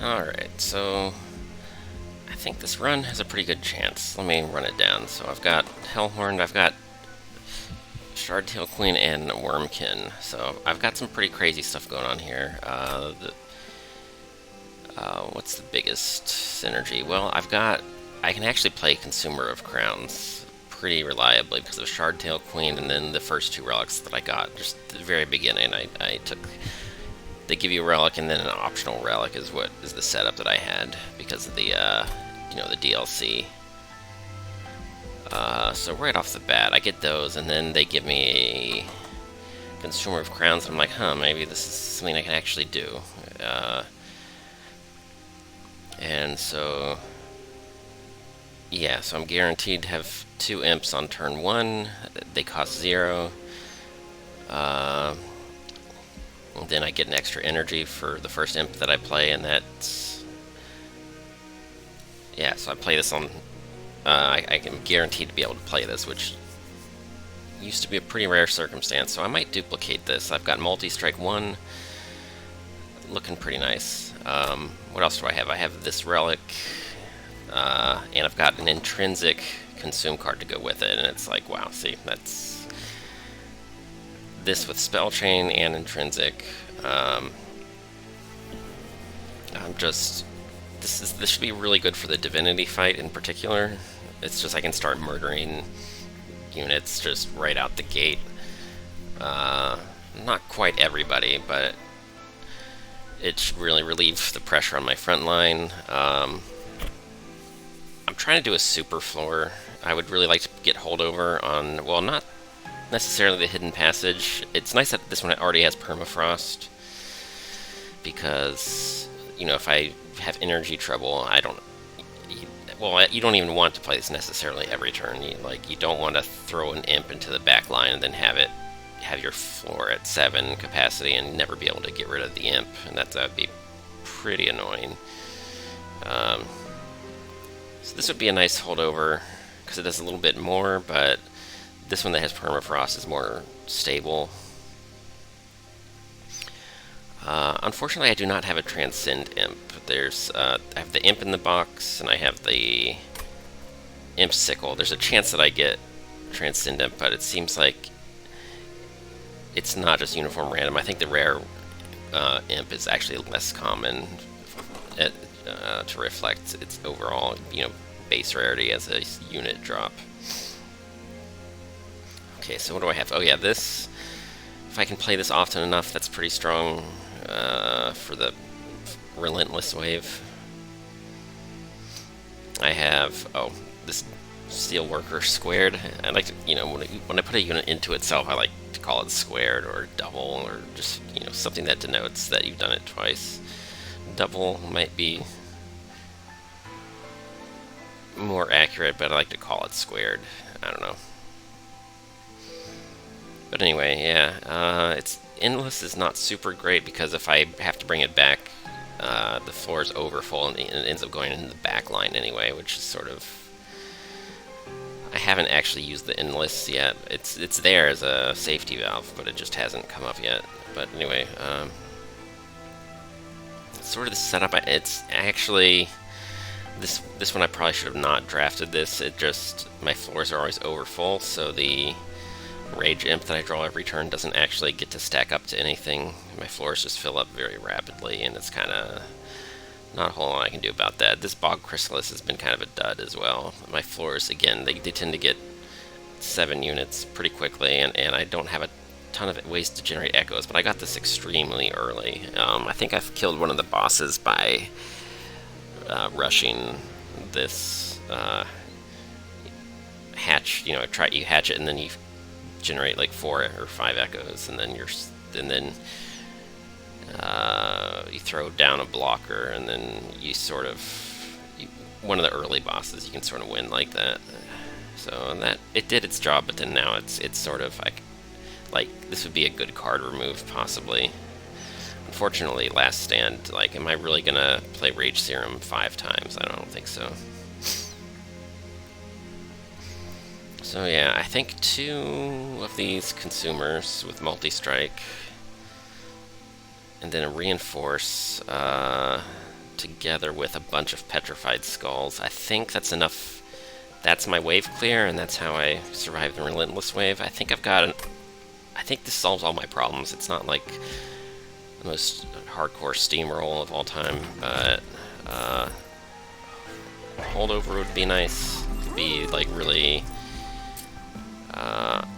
Alright, so I think this run has a pretty good chance. Let me run it down. So I've got Hellhorned, I've got Shardtail Queen, and Wormkin. So I've got some pretty crazy stuff going on here. What's the biggest synergy? Well, I can actually play Consumer of Crowns pretty reliably because of Shardtail Queen and then the first two relics that I got just at the very beginning. I took they give you a relic and then an optional relic is what is the setup that I had because of the the DLC. So right off the bat, I get those, and then they give me a Consumer of Crowns. And I'm like, maybe this is something I can actually do. And so, yeah, so I'm guaranteed to have two imps on turn one. They cost 0. Then I get an extra energy for the first imp that I play, and that's... Yeah, so I play this on... I am guaranteed to be able to play this, which used to be a pretty rare circumstance, so I might duplicate this. I've got multi-strike 1, looking pretty nice. What else do I have? I have this relic, and I've got an intrinsic consume card to go with it, and it's like, wow, see, that's... This with spellchain and intrinsic. I'm just... This should be really good for the Divinity fight in particular. It's just I can start murdering units just right out the gate. Not quite everybody, but it should really relieve the pressure on my front line. I'm trying to do a super floor. I would really like to get holdover on, well, not necessarily the hidden passage. It's nice that this one already has permafrost, because, if I have energy trouble, you don't even want to play this necessarily every turn. You don't want to throw an imp into the back line and then have your floor at 7 capacity and never be able to get rid of the imp, and that would be pretty annoying. So this would be a nice holdover because it does a little bit more, but this one that has permafrost is more stable. Unfortunately, I do not have a Transcend Imp. I have the Imp in the box, and I have the Imp Sickle. There's a chance that I get Transcend Imp, but it seems like it's not just uniform random. I think the rare Imp is actually less common to reflect its overall, base rarity as a unit drop. Okay, so what do I have? Oh yeah, this. If I can play this often enough, that's pretty strong for the Relentless Wave. I have, this Steel Worker squared. I like to, when I put a unit into itself, I like to call it squared or double, or just, something that denotes that you've done it twice. Double might be more accurate, but I like to call it squared. I don't know. But anyway, yeah, it's Endless is not super great because if I have to bring it back, the floor is over full and it ends up going in the back line anyway, which is sort of... I haven't actually used the Endless yet. It's there as a safety valve, but it just hasn't come up yet. But anyway, sort of the setup. It's actually... This one I probably should have not drafted this. My floors are always over full, so the Rage Imp that I draw every turn doesn't actually get to stack up to anything. My floors just fill up very rapidly, and it's kind of not a whole lot I can do about that. This Bog Chrysalis has been kind of a dud as well. My floors, again, they tend to get 7 units pretty quickly, and I don't have a ton of ways to generate echoes, but I got this extremely early. I think I've killed one of the bosses by rushing this hatch. You hatch it, and then you generate like 4 or 5 echoes, and then you throw down a blocker, and then one of the early bosses you can sort of win like that. So that it did its job, but then now it's sort of like this would be a good card remove possibly. Unfortunately, Last Stand, am I really gonna play Rage Serum 5 times? I don't think so. So yeah, I think 2 of these consumers with multi-strike, and then a reinforce. together with a bunch of petrified skulls. I think that's enough. That's my wave clear, and that's how I survive the relentless wave. I think I've got an... I think this solves all my problems. It's not like the most hardcore steamroll of all time, but holdover would be nice. To be like really...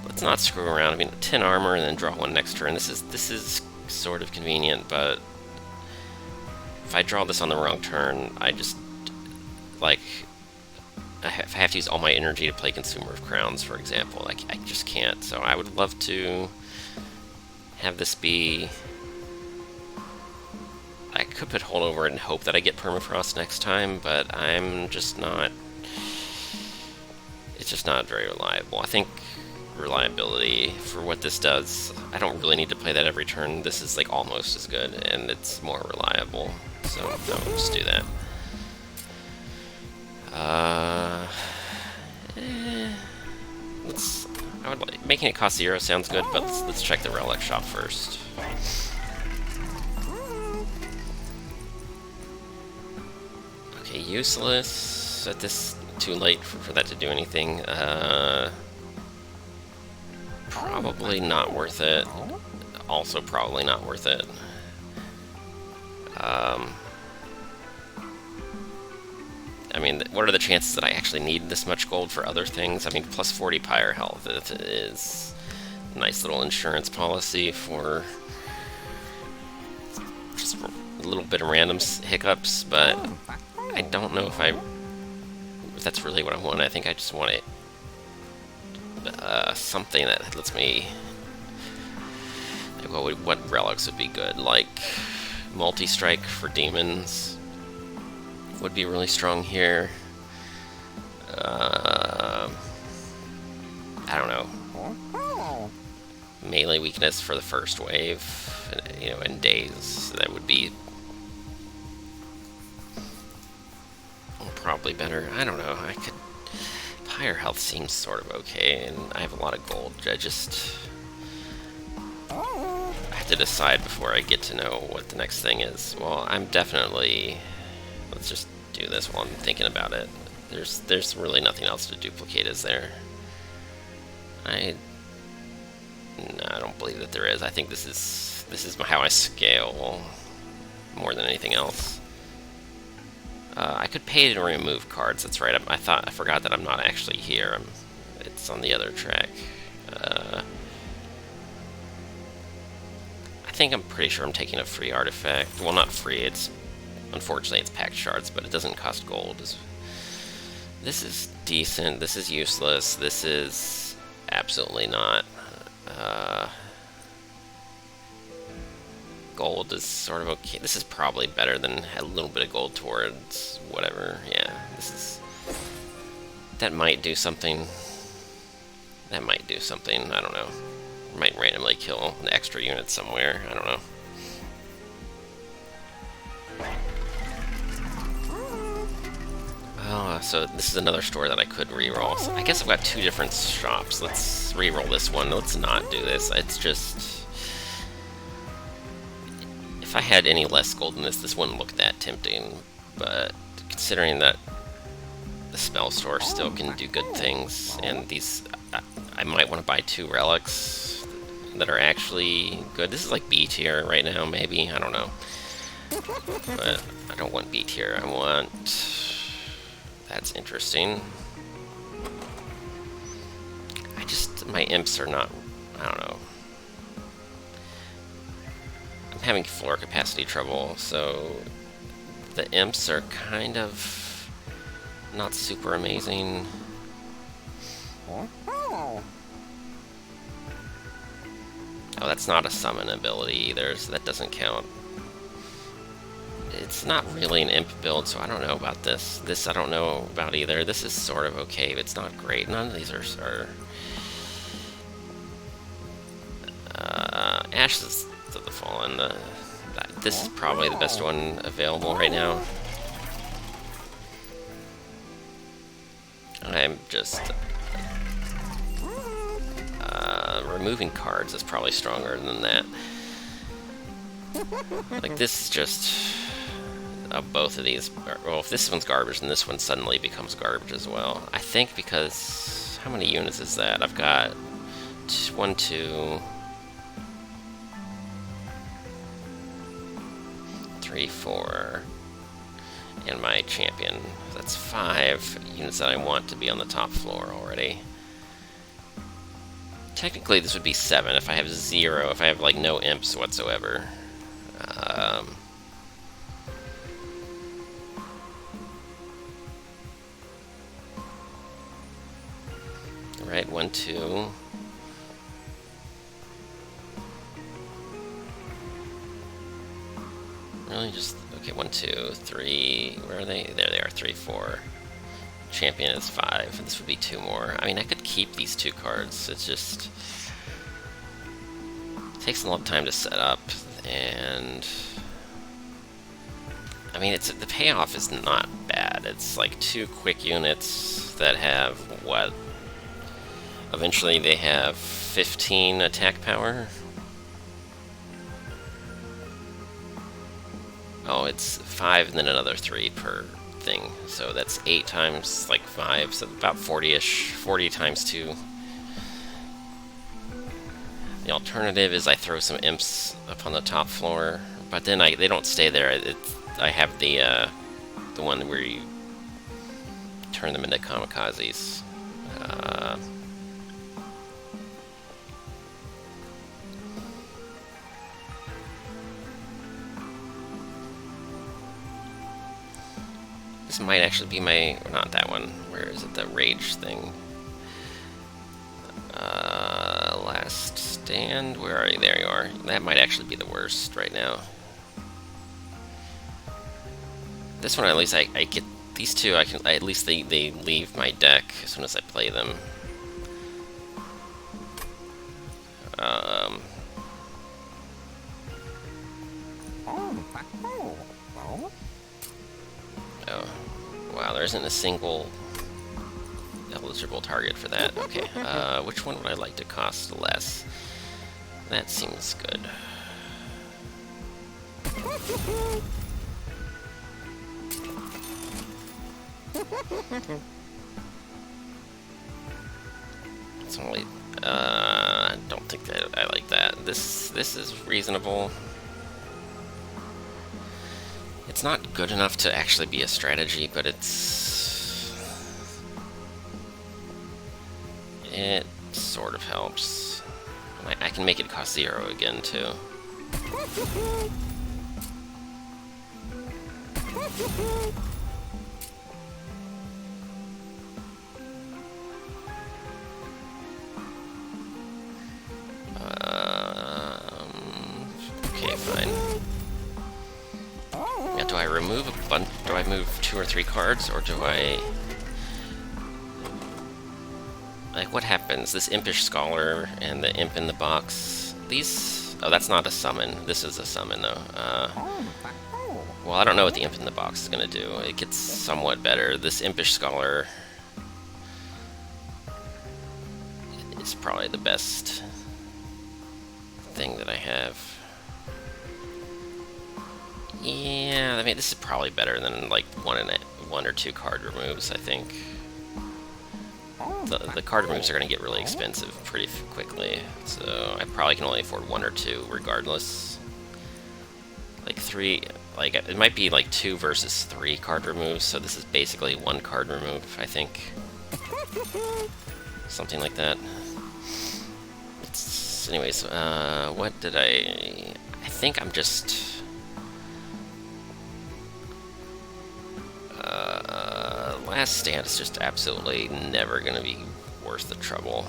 let's not screw around. I mean, 10 armor and then draw one next turn. This is sort of convenient, but if I draw this on the wrong turn, I just like I have to use all my energy to play Consumer of Crowns, for example. Like I just can't. So I would love to have this be. I could put holdover and hope that I get permafrost next time, but I'm just not. It's just not very reliable. I think reliability for what this does, I don't really need to play that every turn. This is like almost as good, and it's more reliable. So I'll just do that. Making it cost 0 sounds good, but let's check the relic shop first. Okay, useless. At this, too late for that to do anything. Probably not worth it. Also probably not worth it. I mean, what are the chances that I actually need this much gold for other things? I mean, plus 40 pyre health is a nice little insurance policy for just a little bit of random hiccups, but I don't know if that's really what I want. I think I just want it something that lets me. Like, what relics would be good? Like multi-strike for demons would be really strong here. I don't know. Melee weakness for the first wave, you know, in days. That would be probably better. I don't know. I could. Higher health seems sort of okay, and I have a lot of gold. I have to decide before I get to know what the next thing is. Well, I'm definitely. Let's just do this while I'm thinking about it. There's really nothing else to duplicate, is there? No, I don't believe that there is. I think this is how I scale more than anything else. I could pay to remove cards. That's right. I forgot that I'm not actually here. It's on the other track. I think I'm pretty sure I'm taking a free artifact. Well, not free. Unfortunately it's packed shards, but it doesn't cost gold. This is decent. This is useless. This is absolutely not. Gold is sort of okay. This is probably better than a little bit of gold towards whatever. Yeah, that might do something. That might do something. I don't know. Might randomly kill an extra unit somewhere. I don't know. Oh, so this is another store that I could reroll. So I guess I've got two different shops. Let's reroll this one. Let's not do this. It's just... If I had any less gold in this wouldn't look that tempting. But considering that the spell store still can do good things, and these... I might want to buy 2 relics that are actually good. This is like B tier right now, maybe. I don't know. But I don't want B tier. I want... That's interesting. My imps are not... I don't know. I'm having floor capacity trouble, so... The imps are kind of... not super amazing. Oh, that's not a summon ability either, so that doesn't count. It's not really an imp build, so I don't know about this. This I don't know about either. This is sort of okay, but it's not great. None of these are Ashes of the Fallen. This is probably the best one available right now. I'm just... removing cards is probably stronger than that. Like, this is just... of both of these. Well, if this one's garbage, then this one suddenly becomes garbage as well. I think because... how many units is that? I've got 1, 2, 3, 4, and my champion. That's 5 units that I want to be on the top floor already. Technically, this would be 7 if I have 0, if I have, like, no imps whatsoever. Right, 1, 2. Really, just... okay, 1, 2, 3... where are they? There they are, 3, 4. Champion is 5. This would be 2 more. I mean, I could keep these 2 cards. It's just... it takes a long time to set up, and... I mean, the payoff is not bad. It's like 2 quick units that have, what? Eventually they have 15 attack power. Oh, it's 5 and then another 3 per thing. So that's 8 times, like, 5, so about 40-ish. 40 times 2. The alternative is I throw some imps up on the top floor, but then they don't stay there. I have the one where you turn them into kamikazes. This might actually be my... not that one. Where is it? The rage thing. Last stand. Where are you? There you are. That might actually be the worst right now. This one, at least I get... these 2, at least they leave my deck as soon as I play them. Oh, wow, there isn't a single eligible target for that. Okay, which one would I like to cost less? That seems good. It's only... I don't think that I like that. This is reasonable. It's not good enough to actually be a strategy, but it sort of helps. I can make it cost 0 again, too. Okay, fine. Now, do I remove a bunch? Do I move 2 or 3 cards, or do I... like, what happens? This Impish Scholar and the Imp in the Box, these... oh, that's not a summon. This is a summon, though. Well, I don't know what the Imp in the Box is going to do. It gets somewhat better. This Impish Scholar is probably the best thing that I have. Yeah, I mean, this is probably better than, like, 1 or 2 card removes, I think. The card removes are going to get really expensive pretty quickly, so I probably can only afford 1 or 2 regardless. Like 3, like, it might be like 2 versus 3 card removes, so this is basically 1 card remove, I think. Something like that. Anyways, what did I think I'm just... Last Stand is just absolutely never gonna be worth the trouble.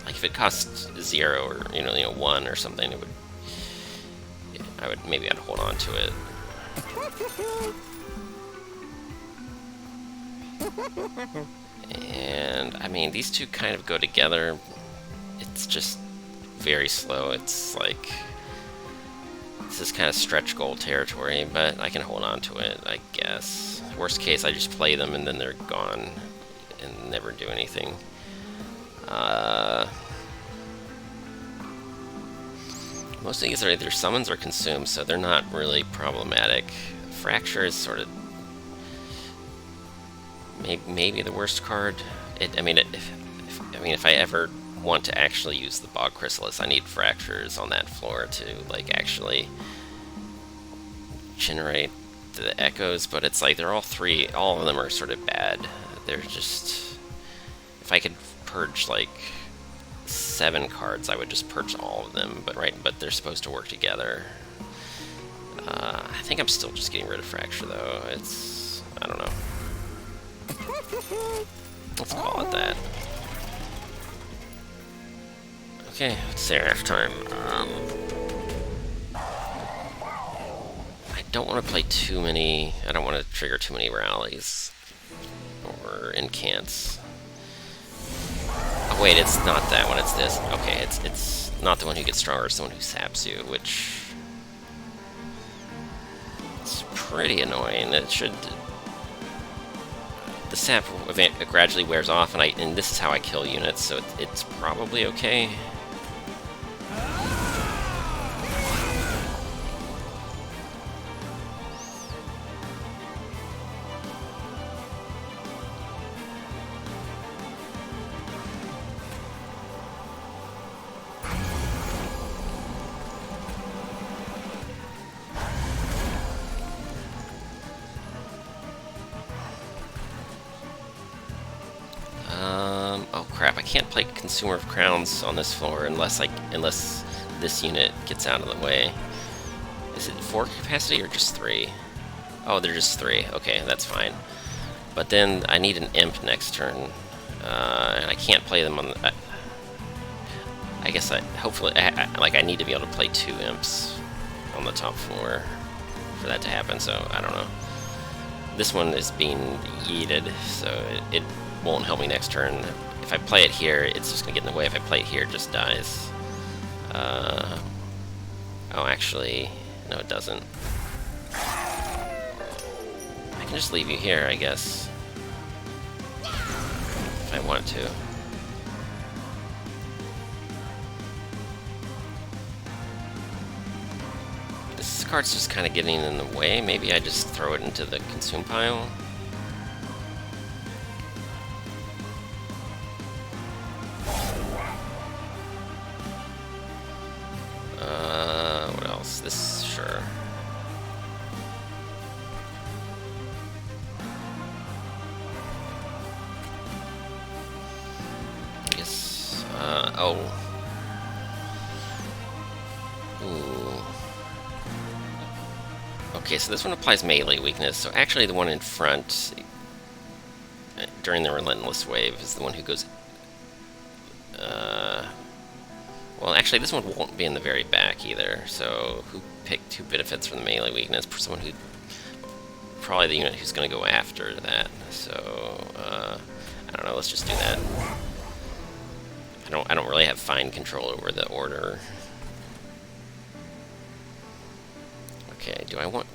Like, if it cost 0 or, you know, 1 or something, it would... maybe I'd hold on to it. And, I mean, these 2 kind of go together. It's just very slow. It's like... this is kind of stretch goal territory, but I can hold on to it, I guess. Worst case, I just play them and then they're gone and never do Most of these are either summons or consumes, so they're not really problematic. Fracture is sort of maybe the worst card. If I ever want to actually use the Bog Chrysalis, I need Fractures on that floor to like actually generate the echoes. But it's like they're all of them are sort of bad. They're just, if I could purge like 7 cards, I would just purge all of them. But they're supposed to work together. I think I'm still just getting rid of Fracture though. I don't know. Let's call it that. Okay, it's Seraph time. I don't want to play too many. I don't want to trigger too many rallies or incants. Oh wait, it's not that one. It's this. Okay, it's not the one who gets stronger. It's the one who saps you, which it's pretty annoying. It should. The sap gradually wears off, and this is how I kill units, so it's probably okay. Oh crap, I can't play Consumer of Crowns on this floor unless this unit gets out of the way. Is it 4 capacity or just 3? Oh, they're just 3. Okay, that's fine. But then I need an Imp next turn, and I can't play them on the... I guess hopefully, I need to be able to play 2 Imps on the top floor for that to happen, so I don't know. This one is being yeeted, so it won't help me next turn. If I play it here, it's just gonna get in the way. If I play it here, it just dies. Oh, actually, no, it doesn't. I can just leave you here, I guess, if I want to. This card's just kind of getting in the way. Maybe I just throw it into the consume pile. What else? This, sure. I guess, oh. Ooh. Okay, so this one applies melee weakness, so actually the one in front during the Relentless Wave is the one who goes... well, actually, this one won't be in the very back either, so who benefits from the melee weakness? Someone who... probably the unit who's going to go after that, so... I don't know, let's just do that. I don't really have fine control over the order. Okay, do I want...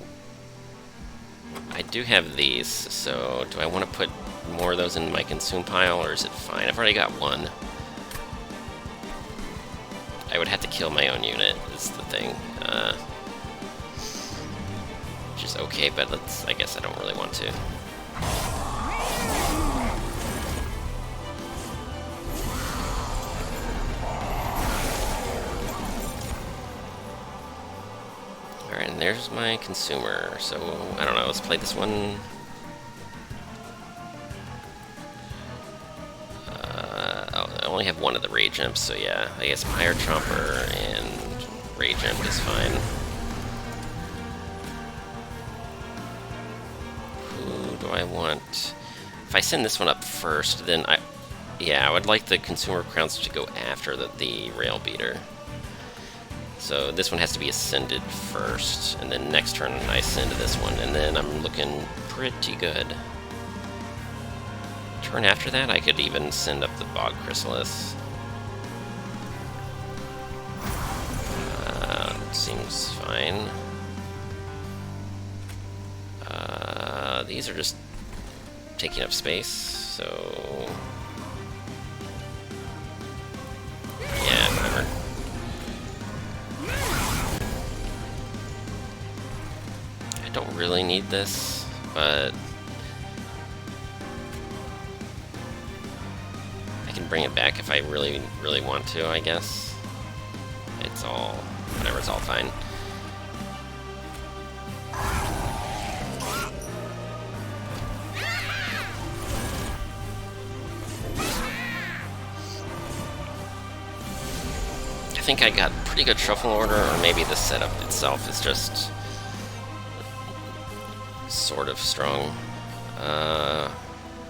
I do have these, so do I want to put more of those in my consume pile, or is it fine? I've already got one. I would have to kill my own unit, is the thing. Which is okay, but I guess I don't really want to. Alright, and there's my consumer. So, I don't know, let's play this one. I only have one of the Rage Imps, so yeah, I guess Mire Chomper and Rage Imp is fine. Who do I want? If I send this one up first, then I would like the Consumer Crowns to go after the Rail Beater. So this one has to be ascended first, and then next turn I send this one, and then I'm looking pretty good. Turn after that, I could even send up the Bog Chrysalis. Seems fine. These are just taking up space, so... yeah, whatever. don't really need this, but I can bring it back if I really, really want to, I guess. It's all, whatever, it's all fine. I think I got pretty good shuffle order, or maybe the setup itself is just sort of strong.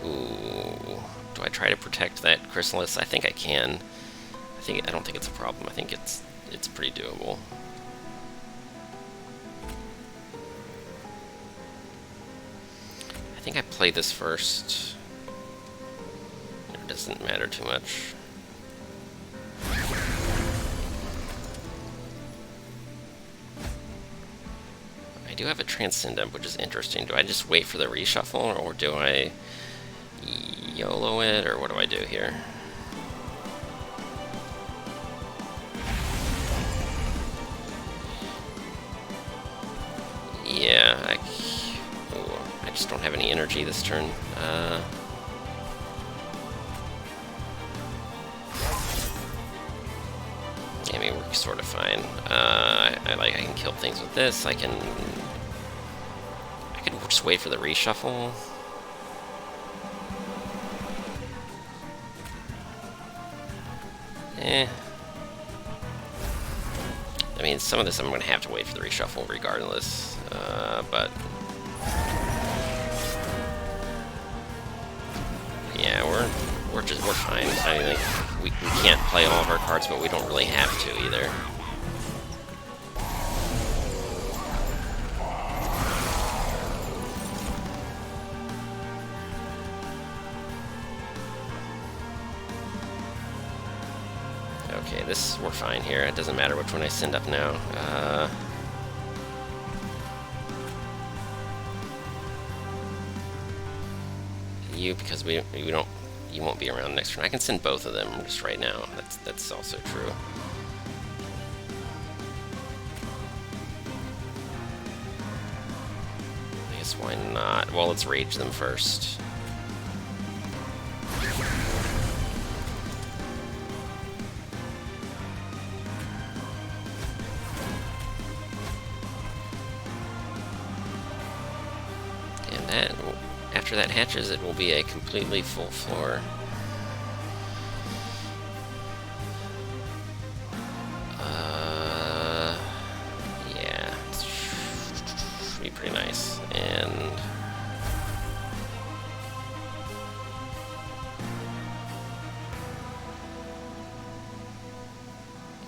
Ooh. Do I try to protect that chrysalis? I think I can. I don't think it's a problem. I think it's pretty doable. I think I play this first. It doesn't matter too much. I do have a Transcendent, which is interesting. Do I just wait for the reshuffle, or do I YOLO it, or what do I do here? Yeah, I just don't have any energy this turn. I mean, we're sort of fine. I can kill things with this. I could just wait for the reshuffle. I mean, some of this I'm going to have to wait for the reshuffle regardless, but yeah, we're fine. I mean, like, we can't play all of our cards, but we don't really have to either. Okay, we're fine here. It doesn't matter which one I send up now. You, because you won't be around next turn. I can send both of them just right now. That's also true. I guess why not? Well, let's rage them first. After that hatches, it will be a completely full floor. Yeah, should be pretty nice. And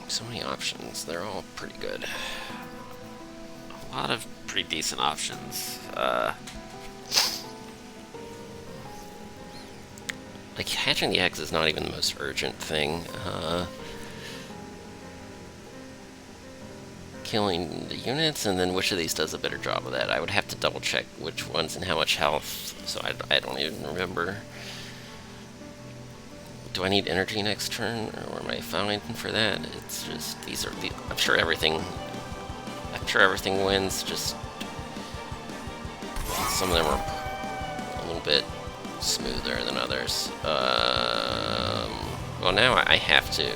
so many options. They're all pretty good. A lot of pretty decent options. Like, hatching the eggs is not even the most urgent thing. Killing the units, and then which of these does a better job of that? I would have to double check which ones and how much health, so I don't even remember. Do I need energy next turn, or am I fine for that? It's just, these are the, I'm sure everything wins, just some of them are a little bit smoother than others. Well, now I have to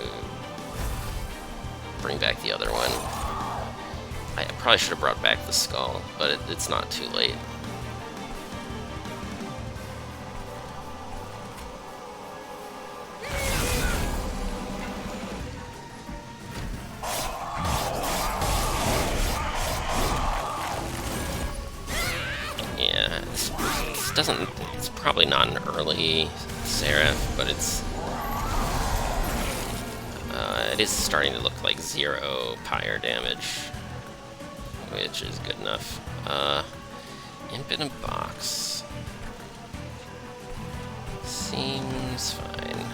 bring back the other one. I probably should have brought back the skull, but it's not too late. Yeah, this doesn't. It's probably not an early Seraph, but it is starting to look like 0 pyre damage, which is good enough. Imp in a box seems fine.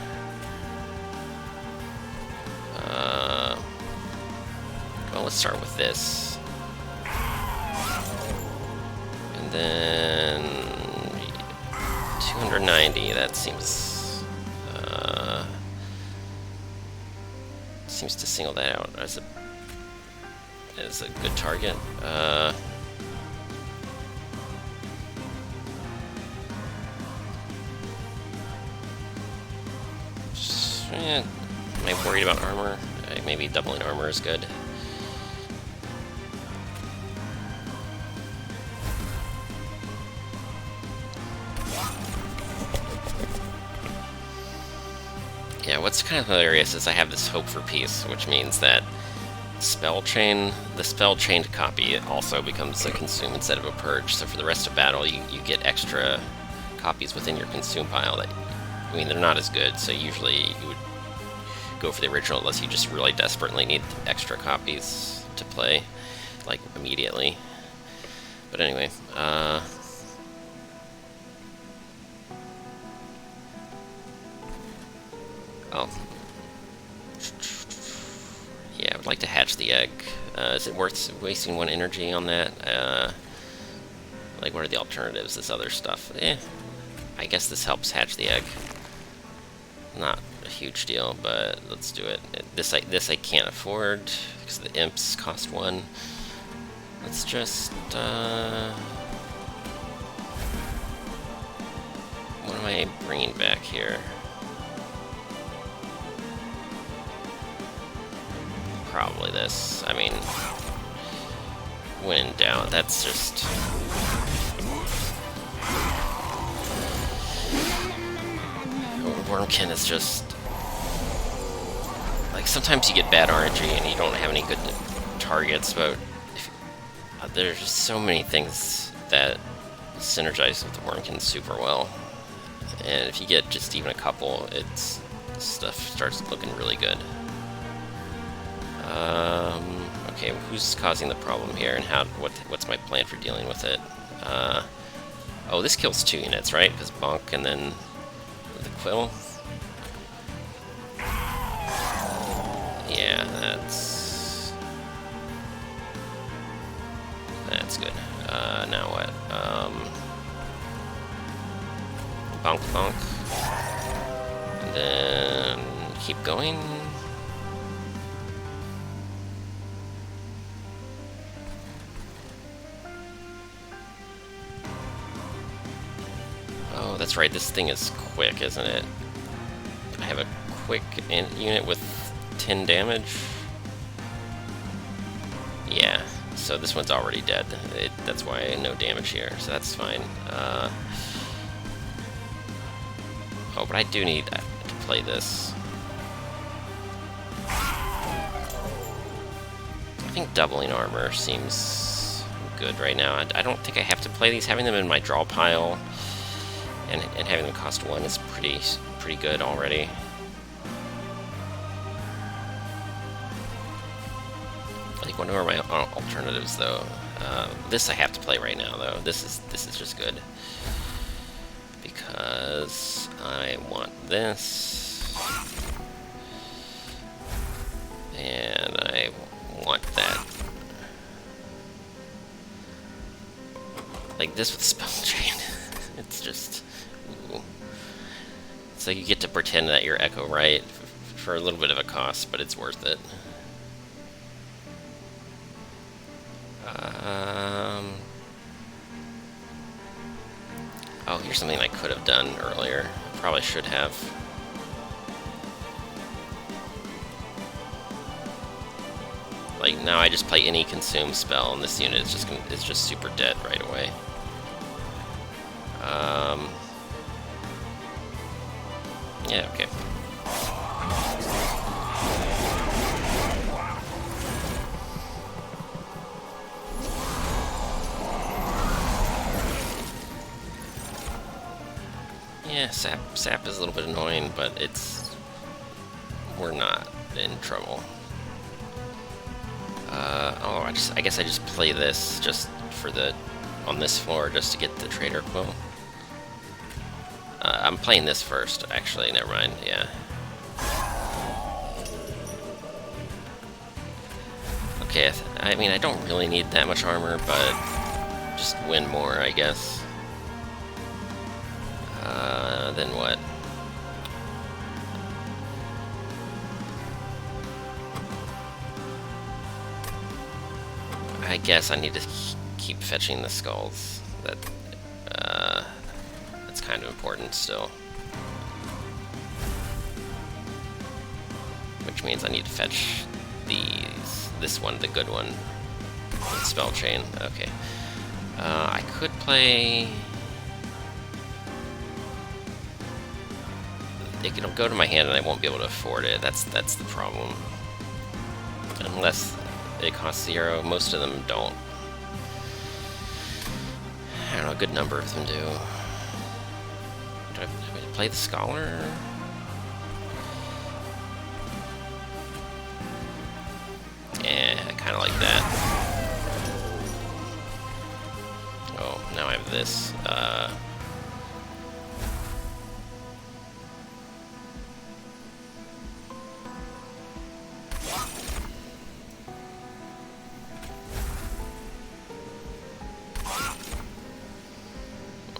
Well, let's start with this, and then 290. That seems to single that out as a good target. Am I worried about armor? Maybe doubling armor is good. Yeah, what's kind of hilarious is I have this hope for peace, which means that the spellchained copy also becomes a consume instead of a purge. So for the rest of battle, you get extra copies within your consume pile that, I mean, they're not as good, so usually you would go for the original unless you just really desperately need extra copies to play, like, immediately. But anyway, oh. Yeah, I would like to hatch the egg. Is it worth wasting 1 energy on that? Like, what are the alternatives? This other stuff. I guess this helps hatch the egg. Not a huge deal, but let's do it. This I can't afford, because the imps cost 1. Let's just, what am I bringing back here? Probably this. I mean, when in doubt, that's just... Wormkin is just... Like, sometimes you get bad RNG and you don't have any good targets, but there's just so many things that synergize with the Wormkin super well. And if you get just even a couple, stuff starts looking really good. Okay, who's causing the problem here, and what's my plan for dealing with it? Oh, this kills 2 units, right? Because bonk and then the quill. Yeah, that's good. Now what? Bonk, bonk, and then keep going. Oh, that's right, this thing is quick, isn't it? I have a quick unit with 10 damage. Yeah, so this one's already dead. That's why no damage here, so that's fine. Oh, but I do need to play this. I think doubling armor seems good right now. I don't think I have to play these. Having them in my draw pile and having them cost 1 is pretty good already. Like, what are my alternatives though? This I have to play right now though. This is just good because I want this and I want that. Like this with spellchain, it's just. Ooh. So you get to pretend that you're Echo Right for a little bit of a cost, but it's worth it. Oh, here's something I could have done earlier. Probably should have. Like now, I just play any consume spell, and this unit is just super dead right away. Yeah, okay. Yeah, sap is a little bit annoying, but we're not in trouble. Oh, I guess I just play this just for on this floor just to get the Trader Quill. I'm playing this first, actually, never mind, yeah. Okay, I mean, I don't really need that much armor, but just win more, I guess. Then what? I guess I need to keep fetching the skulls. That's kind of important still. which means I need to fetch this one, the good one, spellchain. Okay. I could play. It'll go to my hand and I won't be able to afford it. That's the problem. Unless it costs 0, most of them don't. I don't know, a good number of them do. Do I play the Scholar? Yeah, I kind of like that. Oh, now I have this.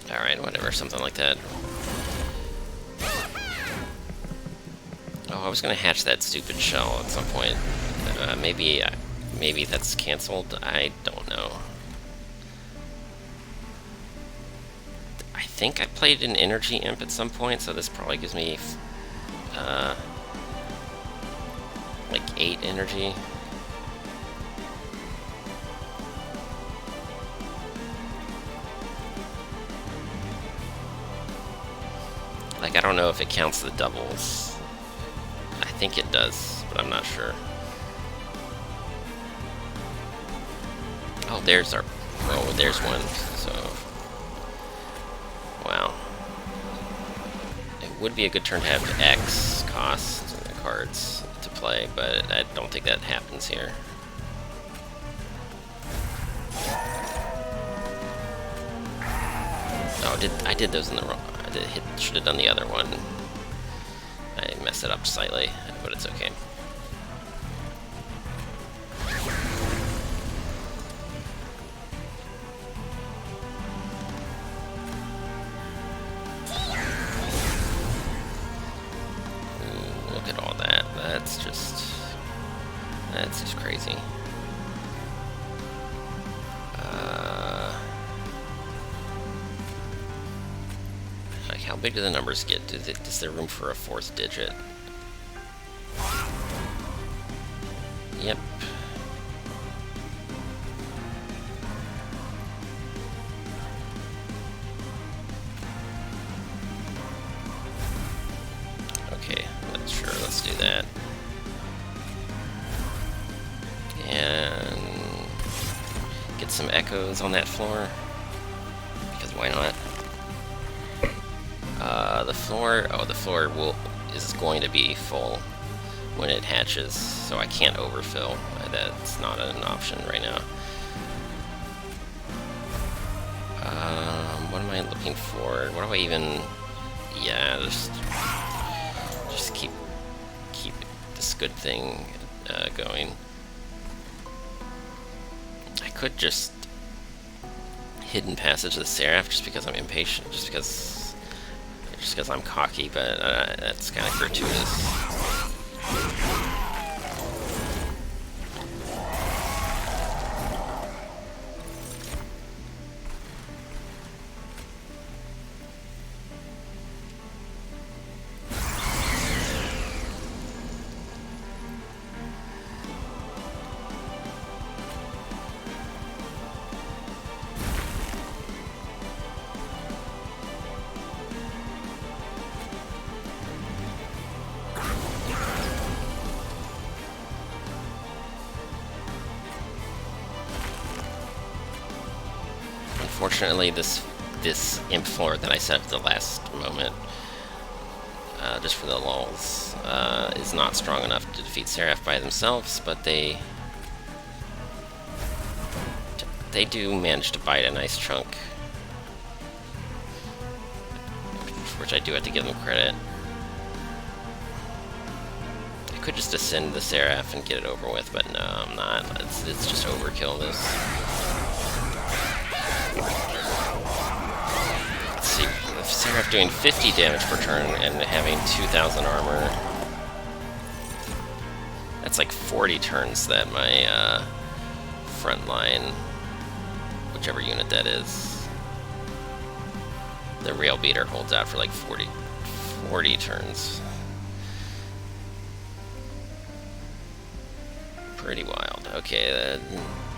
Alright, whatever, something like that. Oh, I was gonna hatch that stupid shell at some point. Maybe that's canceled. I don't know. I think I played an energy imp at some point, so this probably gives me like 8 energy. Like, I don't know if it counts the doubles. I think it does, but I'm not sure. Oh, there's our... Oh, there's one, so... Wow. It would be a good turn to have X cost cards to play, but I don't think that happens here. Oh, I did those in the wrong... should have done the other one. I messed it up slightly, but it's okay. Ooh, look at all that. That's just crazy. How big do the numbers get? Is there room for a 4th digit? Yep. Okay, sure, let's do that. And get some echoes on that floor, because why not? The floor is going to be full when it hatches, so I can't overfill. That's not an option right now. What am I looking for? What do I even... Yeah, just keep this good thing going. I could just hidden passage the Seraph just because I'm impatient, just because I'm cocky, but that's kind of gratuitous. Unfortunately, this imp floor that I set up at the last moment, just for the lulz, is not strong enough to defeat Seraph by themselves, but they do manage to bite a nice chunk, which I do have to give them credit. I could just ascend the Seraph and get it over with, but no, I'm not. It's just overkill, this. Let's see, if Seraph doing 50 damage per turn and having 2,000 armor, that's like 40 turns that my front line, whichever unit that is, the rail beater holds out for like 40 turns. Pretty wild. Okay,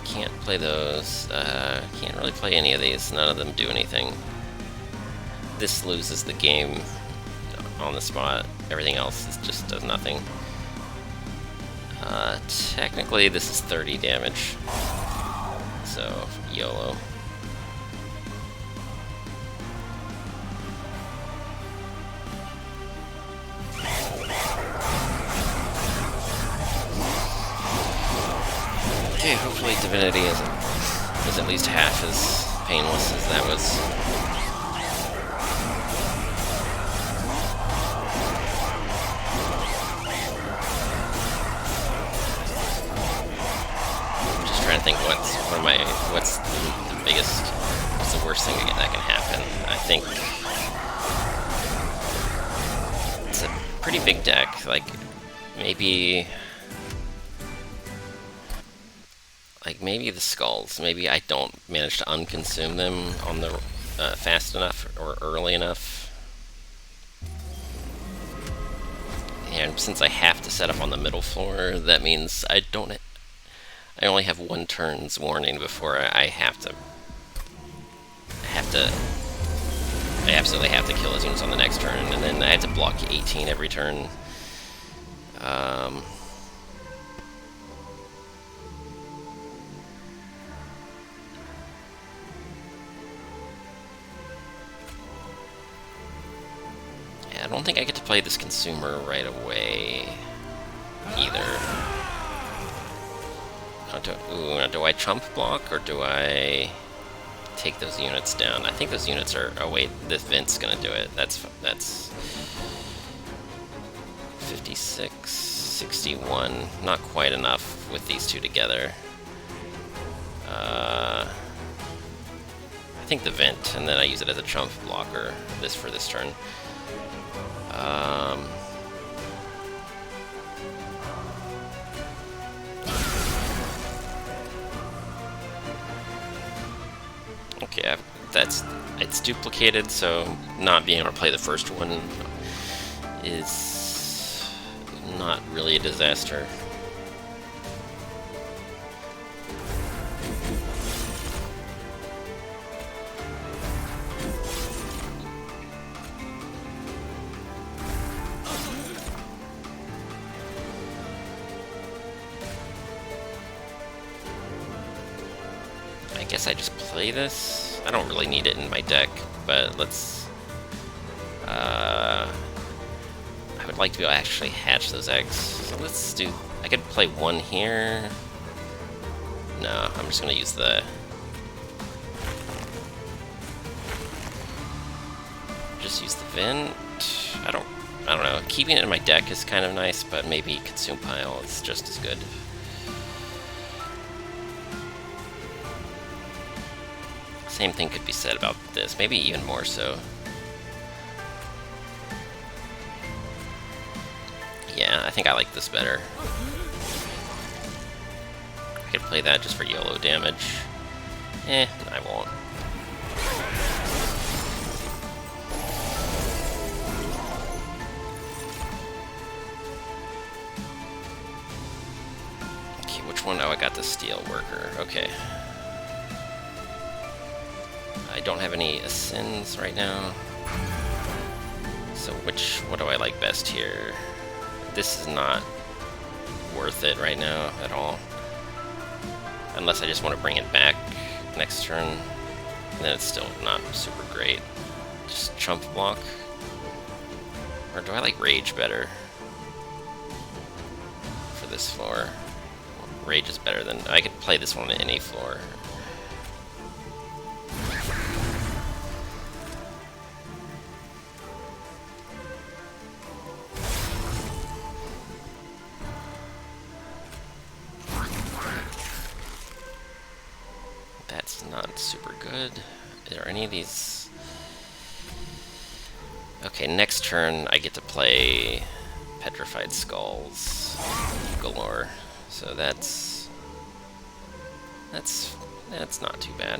can't play those. Can't really play any of these. None of them do anything. This loses the game on the spot. Everything else just does nothing. Technically, this is 30 damage. So, YOLO. Okay, hopefully Divinity is at least half as painless as that was. Just trying to think what's the worst thing that can happen. I think it's a pretty big deck. Like maybe the skulls. Maybe I don't manage to unconsume them on the fast enough or early enough. And since I have to set up on the middle floor, that means I only have 1 turn's warning before I absolutely have to kill those units on the next turn, and then I have to block 18 every turn. I don't think I get to play this consumer right away either. Do I chump block or do I take those units down? I think those units are. Oh wait, this Vint's gonna do it. That's 56, 61. Not quite enough with these two together. I think the Vint, and then I use it as a chump blocker. This for this turn. Okay, it's duplicated, so not being able to play the first one is not really a disaster. I guess I just play this. I don't really need it in my deck, but let's... I would like to be able to actually hatch those eggs. So let's do... I could play one here. No, I'm just gonna use the... Just use the Vent. I don't know. Keeping it in my deck is kind of nice, but maybe Consume Pile is just as good. Same thing could be said about this, maybe even more so. Yeah, I think I like this better. I could play that just for YOLO damage. I won't. Okay, which one? Oh, I got the Steel Worker. Okay. I don't have any Ascends right now. So what do I like best here? This is not worth it right now at all. Unless I just want to bring it back next turn. Then it's still not super great. Just chump block. Or do I like Rage better? For this floor. Rage is better than... I could play this one on any floor. That's not super good. Are there any of these? Okay, next turn I get to play Petrified Skulls galore. So that's not too bad.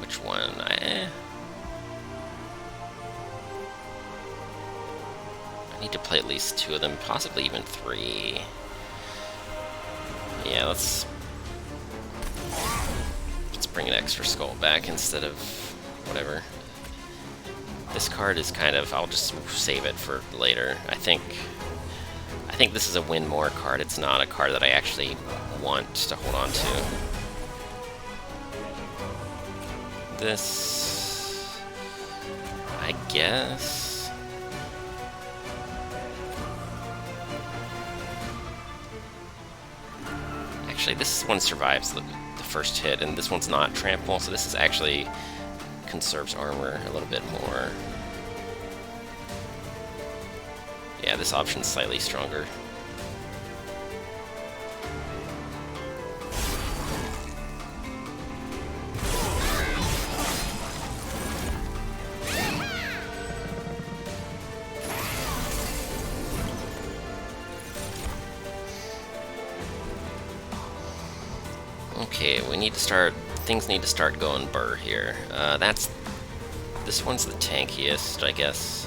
Which one? need to play at least 2 of them, possibly even 3. Yeah, let's bring an extra skull back instead of whatever. This card is kind of, I'll just save it for later. I think this is a win more card. It's not a card that I actually want to hold on to. This, I guess. Actually, this one survives the first hit, and this one's not trample, so this is actually conserves armor a little bit more. Yeah, this option's slightly stronger. Okay, we need to start, things need to start going burr here. This one's the tankiest, I guess.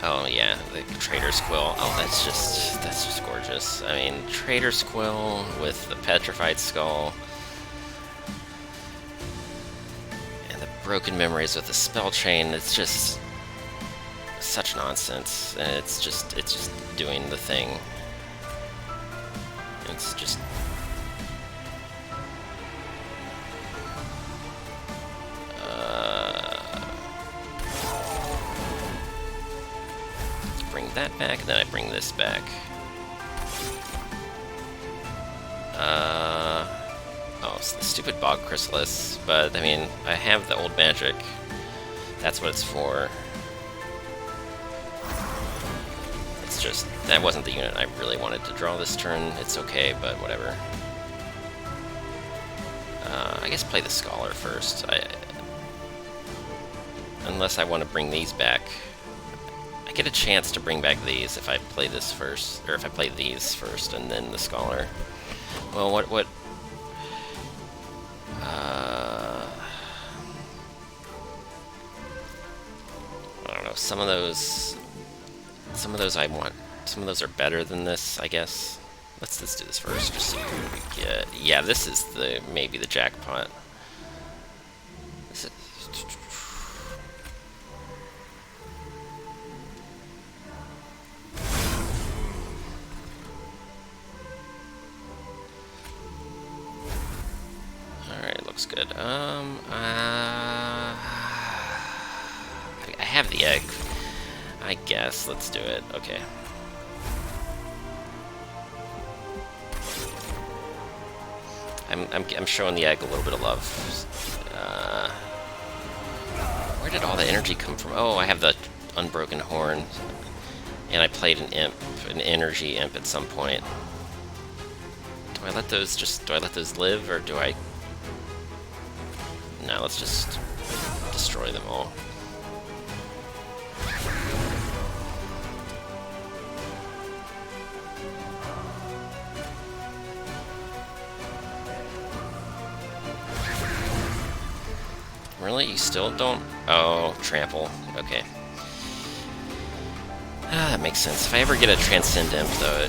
Oh yeah, the Trader's Quill. Oh, that's just gorgeous. I mean, Trader's Quill with the Petrified Skull. Broken Memories with the spellchain. It's just such nonsense, and it's just doing the thing. It's just bring that back, and then I bring this back. Oh, it's the stupid Bog Chrysalis, but I mean, I have the old magic. That's what it's for. It's just, that wasn't the unit I really wanted to draw this turn. It's okay, but whatever. I guess play the Scholar first. Unless I want to bring these back. I get a chance to bring back these if I play this first, or if I play these first and then the Scholar. Well, what I don't know, some of those I want, some of those are better than this, I guess. Let's do this first, just see what we get. Yeah, this is maybe the jackpot. Alright, looks good. I have the egg, I guess. Let's do it. Okay. I'm showing the egg a little bit of love. Where did all the energy come from? Oh, I have the Unbroken Horn, and I played an imp, an energy imp at some point. Do I let those live, or do I? No, let's just destroy them all. Really? You still don't? Oh, trample. Okay. Ah, that makes sense. If I ever get a Transcend Imp, though,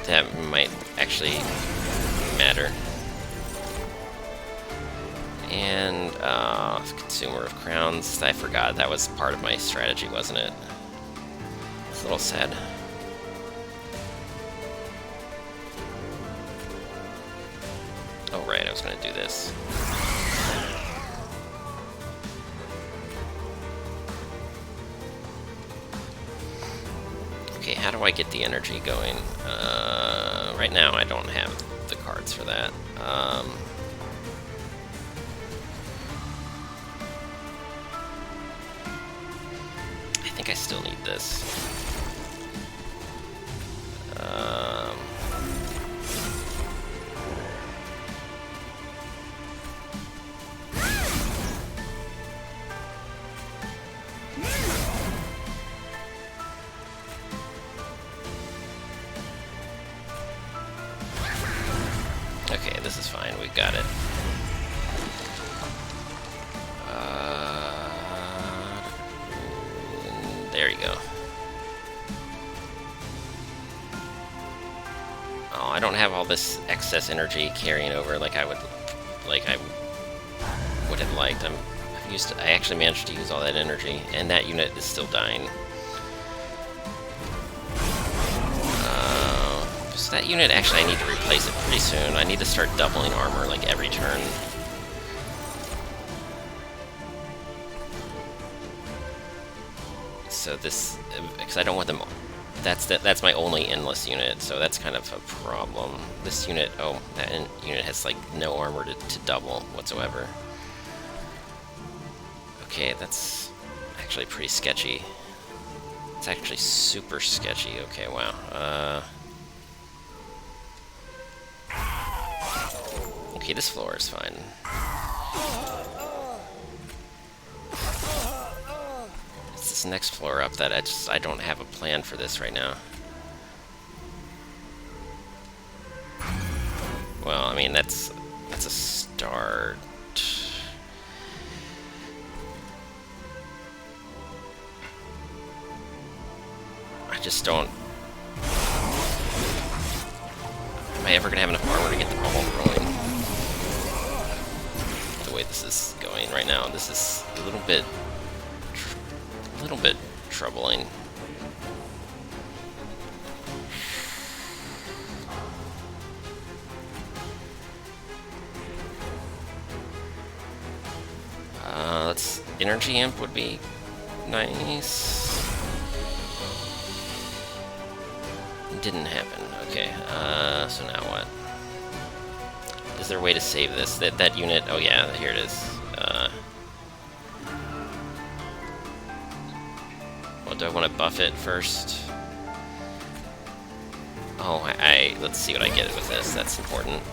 that might actually matter. And, Consumer of Crowns. I forgot. That was part of my strategy, wasn't it? It's a little sad. Oh, right, I was gonna do this. Okay, how do I get the energy going? Right now I don't have the cards for that. I think I still need this. this is fine. We've got it. There you go. Oh, I don't have all this excess energy carrying over like I would have liked. I actually managed to use all that energy, and that unit is still dying. So that unit, actually, I need to replace it pretty soon. I need to start doubling armor like every turn. So this, because I don't want them. That's my only endless unit, so that's kind of a problem. This unit, oh, that unit has like no armor to double whatsoever. Okay, that's actually pretty sketchy. It's actually super sketchy. Okay, wow. Okay, this floor is fine. It's this next floor up that I don't have a plan for this right now. Well, I mean, that's a start. I just don't... Am I ever gonna have enough armor to get the ball rolling? The way this is going right now, this is a little bit troubling. Let's... Energy Imp would be nice. Didn't happen. Okay, so now what? Is there a way to save this? That unit... Oh yeah, here it is. Well, do I want to buff it first? Oh, let's see what I get with this. That's important.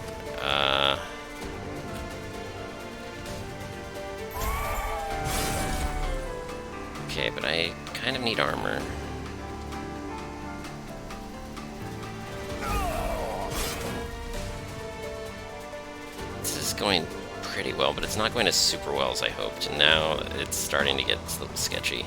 Okay, but I kind of need armor. This is going pretty well, but it's not going as super well as I hoped, and now it's starting to get a little sketchy.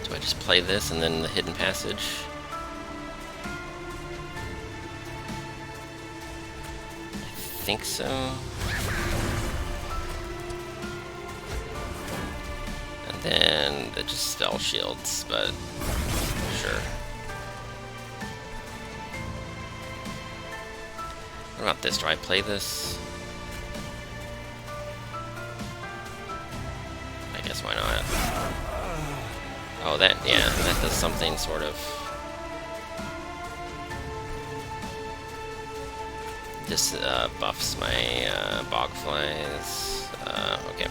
Do I just play this and then the hidden passage? I think so. And then it just spell shields, but sure. What about this? Do I play this? I guess why not? Oh, that, yeah, that does something sort of. This buffs my bog flies. Okay.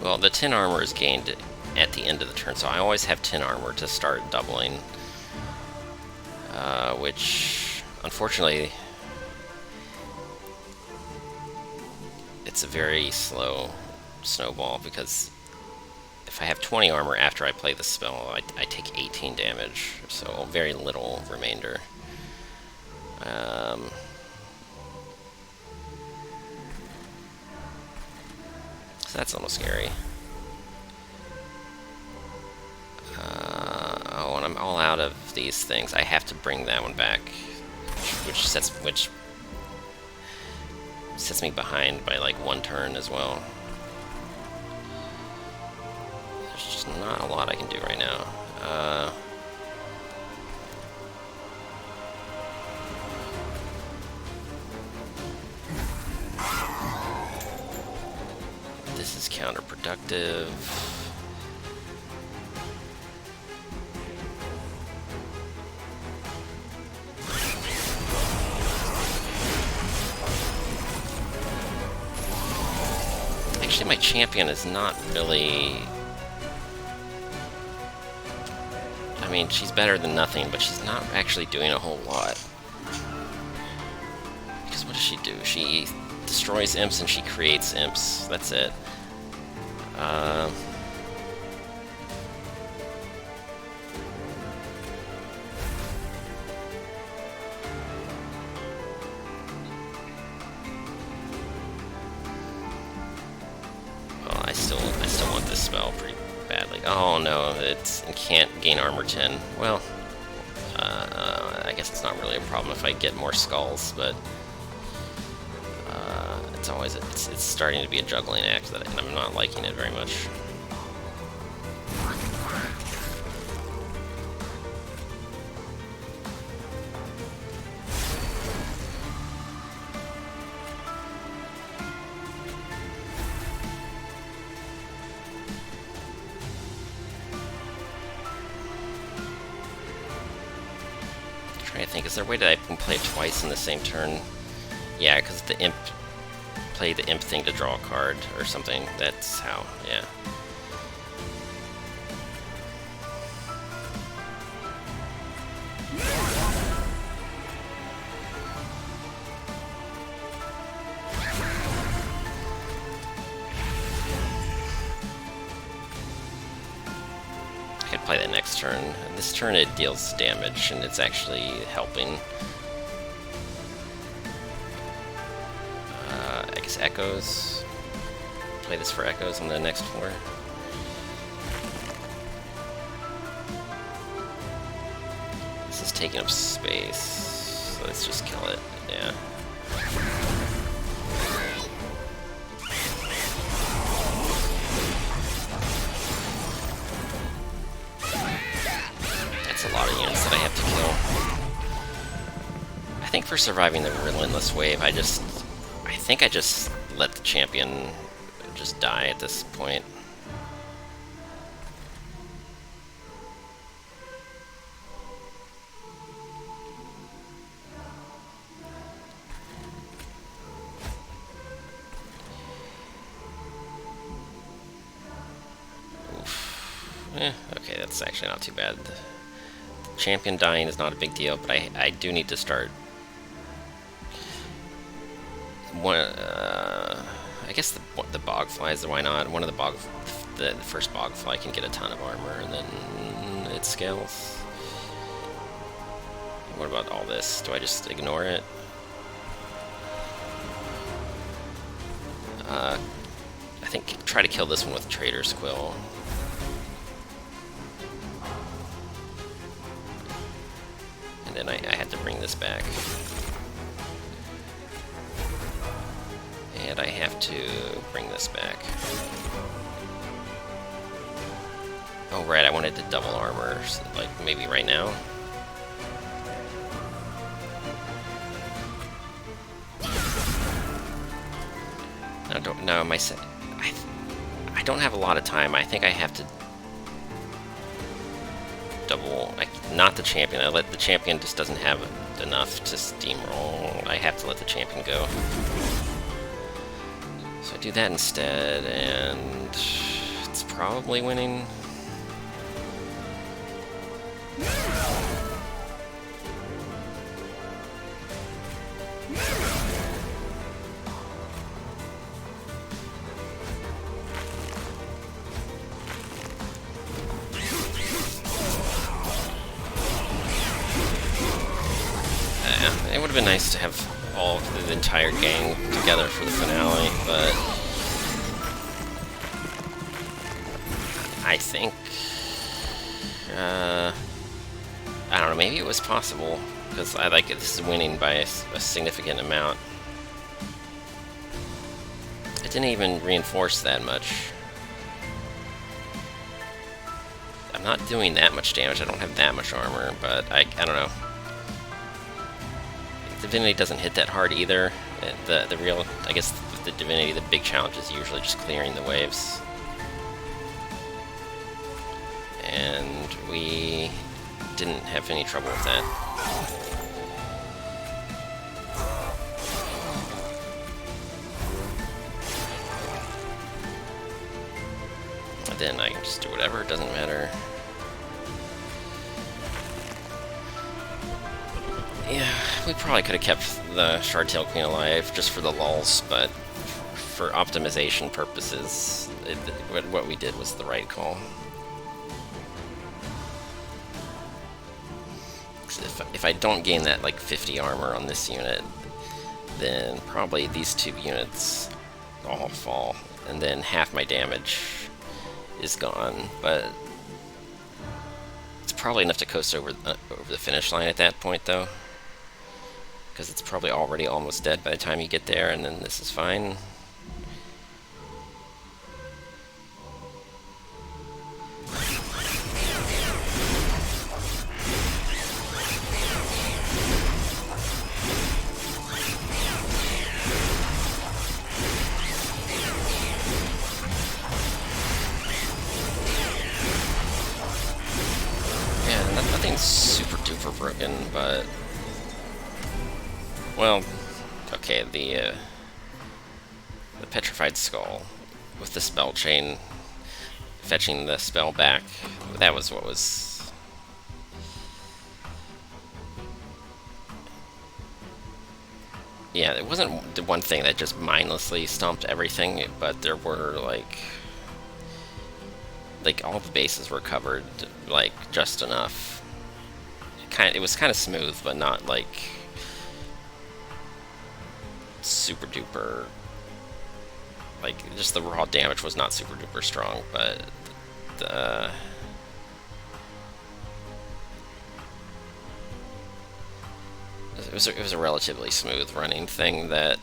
Well, the 10 armor is gained at the end of the turn, so I always have 10 armor to start doubling. Which, unfortunately, it's a very slow snowball, because if I have 20 armor after I play the spell, I take 18 damage, so very little remainder. So that's almost scary. Oh, and I'm all out of these things. I have to bring that one back, which sets me behind by like one turn as well. There's just not a lot I can do right now. counterproductive. Actually, my champion is not really... I mean, she's better than nothing, but she's not actually doing a whole lot. Because what does she do? She destroys imps and she creates imps. That's it. Well, I still want this spell pretty badly. Oh no, it can't gain armor 10. Well, I guess it's not really a problem if I get more skulls, but it's starting to be a juggling act and I'm not liking it very much. Trying to think, is there a way that I can play it twice in the same turn? Yeah, because the imp play the imp thing to draw a card or something. That's how, yeah. I could play that next turn. This turn it deals damage and it's actually helping. I guess Echoes. Play this for Echoes on the next floor. This is taking up space, so let's just kill it, yeah. That's a lot of units that I have to kill. I think for surviving the Relentless Wave, I think I just let the champion just die at this point. Oof. Okay, that's actually not too bad. The champion dying is not a big deal, but I do need to start I guess the bogflies, why not? The first bogfly can get a ton of armor, and then it scales. What about all this? Do I just ignore it? I think try to kill this one with Trader's Quill. And then I had to bring this back. And I have to bring this back. Oh right, I wanted to double armor, so like maybe right now. No, I don't have a lot of time. I think I have to double, not the champion. The champion just doesn't have enough to steamroll. I have to let the champion go. So I do that instead, and it's probably winning. It would have been nice to have all of the entire gang together for the finale, but I think I don't know, maybe it was possible, because I like it. This is winning by a significant amount. It didn't even reinforce that much. I'm not doing that much damage. I don't have that much armor, but I don't know. Divinity doesn't hit that hard either. The real, I guess, the the Divinity, the big challenge is usually just clearing the waves. And we didn't have any trouble with that. And then I can just do whatever, it doesn't matter. Yeah, we probably could have kept the Shardtail Queen alive just for the lulz, but for optimization purposes, what we did was the right call. If I don't gain that like 50 armor on this unit, then probably these two units all fall, and then half my damage is gone. But it's probably enough to coast over the finish line at that point, though, because it's probably already almost dead by the time you get there, and then this is fine. Nothing's super duper broken, but well, okay, the Petrified Skull with the spellchain fetching the spell back, that was what was... Yeah, it wasn't the one thing that just mindlessly stomped everything, but there were like all the bases were covered, like, just enough. It was kind of smooth, but not like super duper. Like, just the raw damage was not super duper strong, but it was a relatively smooth running thing that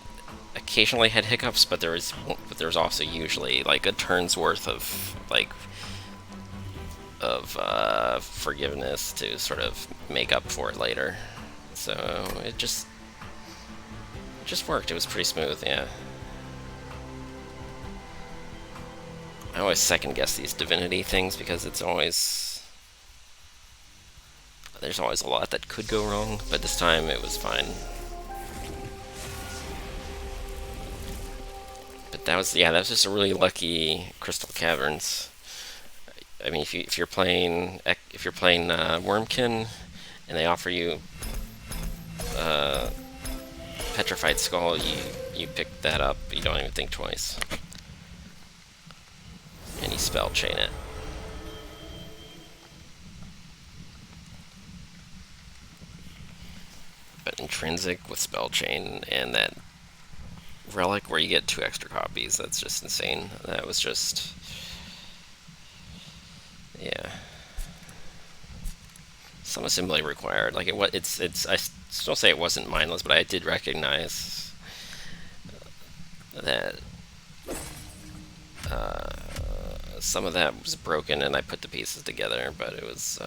occasionally had hiccups, but there was also usually like a turn's worth of forgiveness to sort of make up for it later. So it just worked. It was pretty smooth, yeah. I always second guess these Divinity things because there's always a lot that could go wrong, but this time it was fine. But that was just a really lucky Crystal Caverns. I mean, if you're playing Wormkin, and they offer you Petrified Skull, you pick that up. You don't even think twice, and you spell chain it. But intrinsic with spell chain and that relic where you get 2 extra copies, that's just insane. That was just... yeah. Some assembly required. Like, it's I still say it wasn't mindless, but I did recognize that some of that was broken, and I put the pieces together. But it was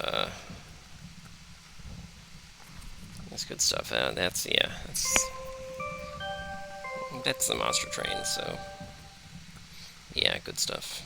that's good stuff. That's the monster train. So yeah, good stuff.